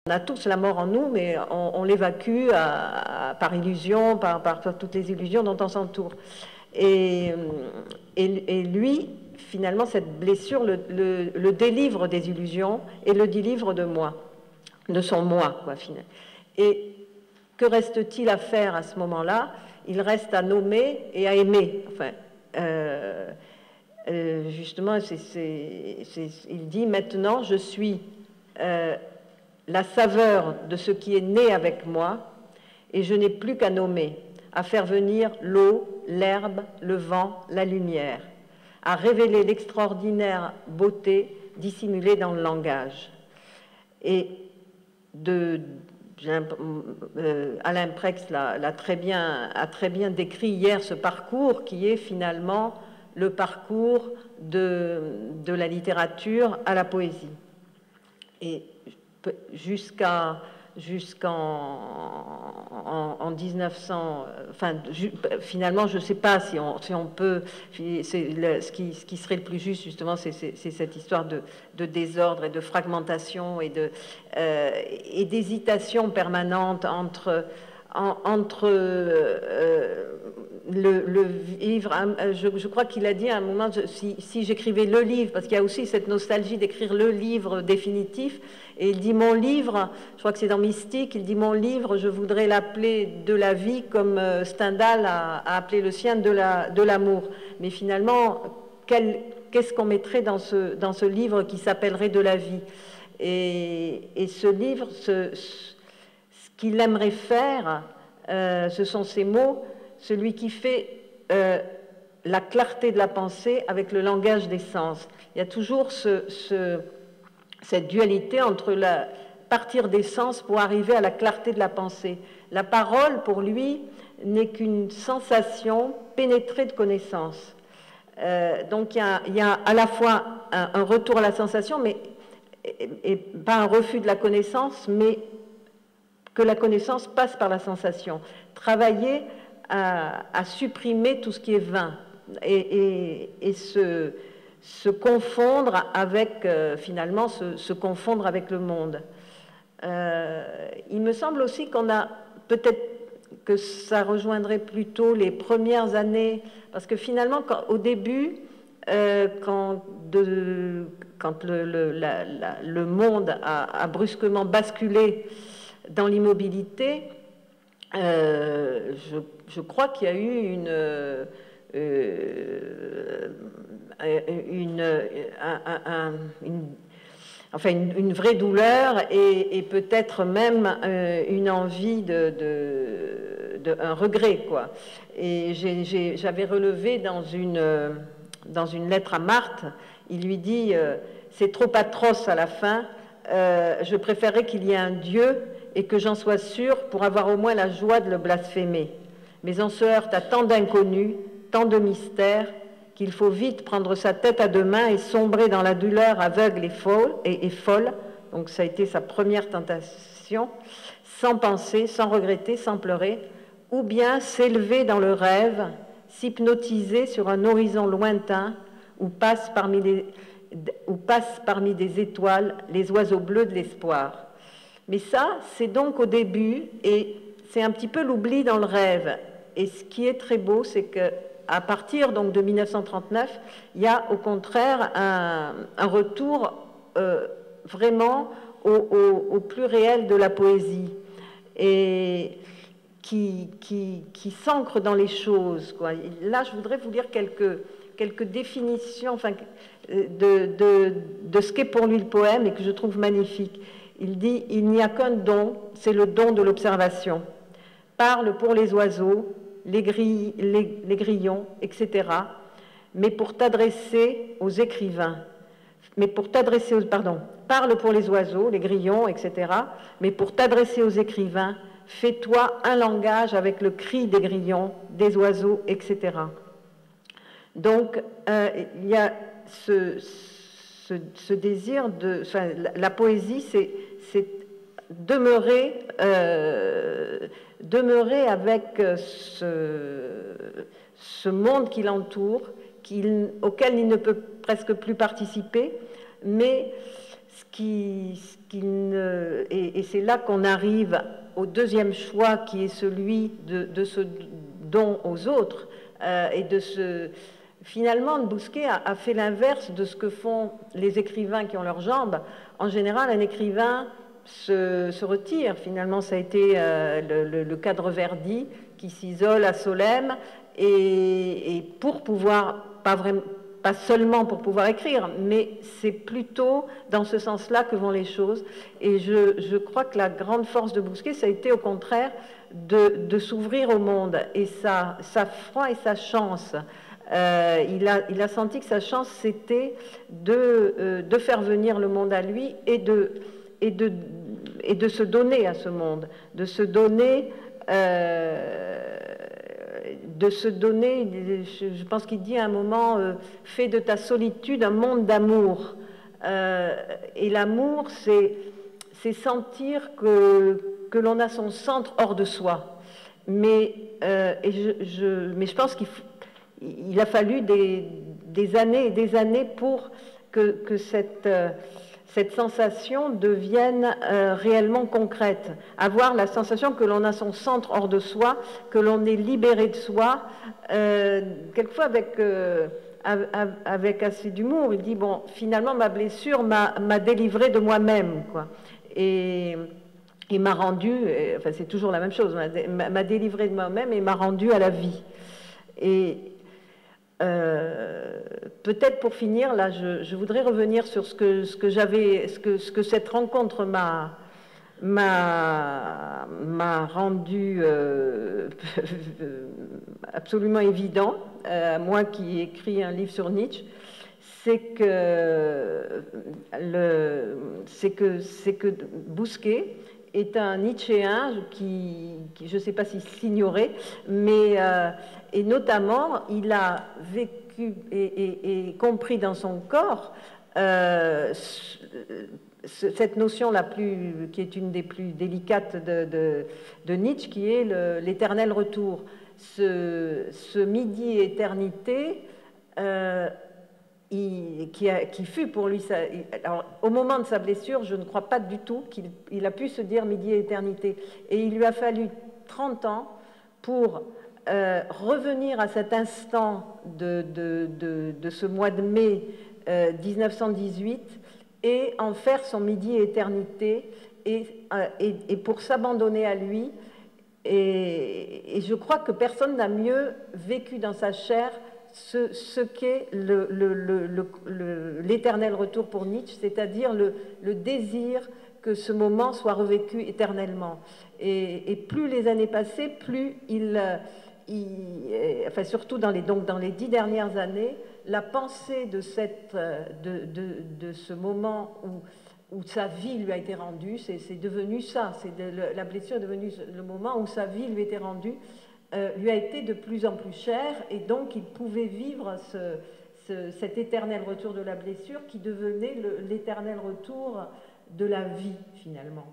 On a tous la mort en nous, mais on l'évacue par illusion, par toutes les illusions dont on s'entoure. Et lui, finalement, cette blessure le délivre des illusions et le délivre de moi, de son moi, quoi, finalement. Et que reste-t-il à faire à ce moment-là? Il reste à nommer et à aimer. Enfin, justement, il dit maintenant, je suis la saveur de ce qui est né avec moi, et je n'ai plus qu'à nommer, à faire venir l'eau, l'herbe, le vent, la lumière, à révéler l'extraordinaire beauté dissimulée dans le langage. Et Alain Prex a très bien décrit hier ce parcours qui est finalement le parcours de la littérature à la poésie. Et jusqu'en 1900, enfin, finalement, je ne sais pas si on peut, ce qui serait le plus juste, justement, c'est cette histoire de désordre et de fragmentation et d'hésitation permanente entre le vivre. Je crois qu'il a dit à un moment, si j'écrivais le livre, parce qu'il y a aussi cette nostalgie d'écrire le livre définitif, et il dit mon livre, je crois que c'est dans Mystique, il dit mon livre, je voudrais l'appeler de la vie comme Stendhal a appelé le sien de l'amour. Mais finalement, qu'est-ce qu'on mettrait dans ce livre qui s'appellerait de la vie? Et ce livre, ce qu'il aimerait faire, ce sont ces mots, celui qui fait la clarté de la pensée avec le langage des sens. Il y a toujours cette dualité entre partir des sens pour arriver à la clarté de la pensée. La parole, pour lui, n'est qu'une sensation pénétrée de connaissance. Donc il y a à la fois un retour à la sensation, mais et pas un refus de la connaissance, mais que la connaissance passe par la sensation. Travailler à supprimer tout ce qui est vain et se confondre avec, finalement, se confondre avec le monde. Il me semble aussi qu'on a peut-être que ça rejoindrait plutôt les premières années, parce que finalement, au début, quand le monde a brusquement basculé dans l'immobilité, je crois qu'il y a eu une vraie douleur et peut-être même une envie un regret, quoi. Et j'avais relevé dans une lettre à Marthe, il lui dit c'est trop atroce à la fin, je préférerais qu'il y ait un Dieu et que j'en sois sûre pour avoir au moins la joie de le blasphémer. Mais on se heurte à tant d'inconnus, tant de mystères, qu'il faut vite prendre sa tête à deux mains et sombrer dans la douleur aveugle et folle. Donc ça a été sa première tentation, sans penser, sans regretter, sans pleurer, ou bien s'élever dans le rêve, s'hypnotiser sur un horizon lointain où passent parmi des étoiles les oiseaux bleus de l'espoir. Mais ça, c'est donc au début, et c'est un petit peu l'oubli dans le rêve. Et ce qui est très beau, c'est qu'à partir donc, de 1939, il y a au contraire un retour vraiment au plus réel de la poésie, et qui s'ancre dans les choses, quoi. Là, je voudrais vous lire quelques définitions de ce qu'est pour lui le poème et que je trouve magnifique. Il dit « Il n'y a qu'un don, c'est le don de l'observation. Parle pour les oiseaux, les grillons, etc. Mais pour t'adresser aux écrivains. Parle pour les oiseaux, les grillons, etc. Mais pour t'adresser aux écrivains, fais-toi un langage avec le cri des grillons, des oiseaux, etc. » Donc, il y a ce désir de... Enfin, la poésie, c'est demeurer avec ce monde qui l'entoure, auquel il ne peut presque plus participer, mais et c'est là qu'on arrive au deuxième choix qui est celui de ce don aux autres et de ce... Finalement, Bousquet a fait l'inverse de ce que font les écrivains qui ont leurs jambes. En général, un écrivain se retire. Finalement, ça a été le cas de Reverdy qui s'isole à Solesmes et pour pouvoir, pas seulement pour pouvoir écrire, mais c'est plutôt dans ce sens-là que vont les choses. Et je crois que la grande force de Bousquet, ça a été au contraire de s'ouvrir au monde. Et sa foi et sa chance, il a senti que sa chance, c'était de faire venir le monde à lui et de se donner à ce monde, de se donner, je pense qu'il dit à un moment, fais de ta solitude un monde d'amour. Et l'amour, c'est sentir que l'on a son centre hors de soi. Mais je pense qu'il a fallu des années et des années pour que cette sensation devienne réellement concrète. Avoir la sensation que l'on a son centre hors de soi, que l'on est libéré de soi, quelquefois avec assez d'humour. Il dit, bon, finalement, ma blessure m'a délivré de moi-même, quoi. Et m'a rendu, enfin c'est toujours la même chose, m'a délivré de moi-même et m'a rendu à la vie. Et peut-être pour finir, là, je voudrais revenir sur ce que cette rencontre m'a rendu absolument évident, moi qui ai écrit un livre sur Nietzsche, c'est que Bousquet est un Nietzschéen qui je ne sais pas s'il s'ignorait, mais et notamment il a vécu et compris dans son corps cette notion qui est une des plus délicates de Nietzsche, qui est l'éternel retour. Ce midi-éternité qui fut pour lui... Alors, au moment de sa blessure, je ne crois pas du tout qu'il a pu se dire midi-éternité. Et il lui a fallu 30 ans pour revenir à cet instant de ce mois de mai 1918 et en faire son midi-éternité et pour s'abandonner à lui. Et je crois que personne n'a mieux vécu dans sa chair ce qu'est l'éternel retour pour Nietzsche, c'est-à-dire le désir que ce moment soit revécu éternellement. Et plus les années passaient, plus enfin surtout dans les 10 dernières années, la pensée de ce moment où sa vie lui a été rendue, c'est devenu ça, la blessure est devenue le moment où sa vie lui était rendue, lui a été de plus en plus chère, et donc il pouvait vivre cet éternel retour de la blessure qui devenait l'éternel retour de la vie finalement.